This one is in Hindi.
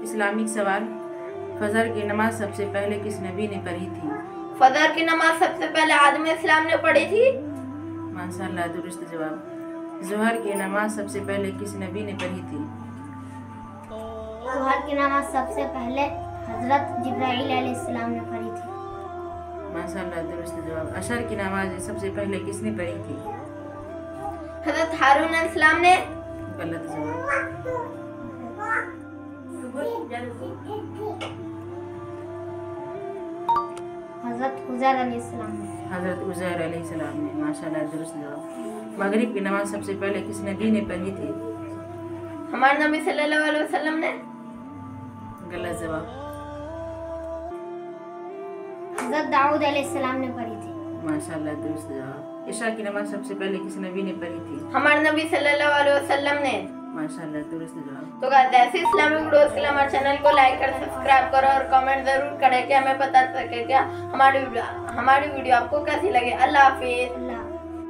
इस्लामिक सवाल, फजर की नमाज सबसे पहले किस नबी ने पढ़ी थी? फजर की नमाज सबसे पहले आदम इस्लाम ने पढ़ी थी। माशाअल्लाह, दुरुस्त जवाब। जोहर की नमाज सबसे पहले किस नबी ने पढ़ी थी? जोहर की नमाज सबसे पहले हजरत जिब्राइल अलैहिस्सलाम ने पढ़ी थी। माशाअल्लाह, दुरुस्त जवाब। अशर की नमाज सबसे पहले किसने पढ़ी थी? हजरत हारून अलैहिस्सलाम ने। गलत जवाब। हजरत उज़ैर अलैहिस्सलाम ने। हजरत उज़ैर अलैहिस्सलाम ने। माशाअल्लाह, दुरुस्त जवाब। मगरिब की नमाज सबसे पहले किस नबी ने पढ़ी थी? हमारे नबी सल्लल्लाहु अलैहि वसल्लम ने। गलत जवाब। हजरत दाऊद अलैहिस्सलाम ने पढ़ी थी। माशाअल्लाह, दुरुस्त जवाब। इशा की नमाज सबसे पहले किस नबी ने पढ़ी थी? हमारे नबी सल्लल्लाहु अलैहि वसल्लम ने। माशाअल्लाह, दुरुस्त जवाब। तो गाइस, ऐसे इस्लामिक वीडियोस के लिए हमारे चैनल को लाइक कर सब्सक्राइब करो और कमेंट जरूर करें कि हमें पता चले क्या हमारी वीडियो आपको कैसी लगे। अल्लाह हाफिज।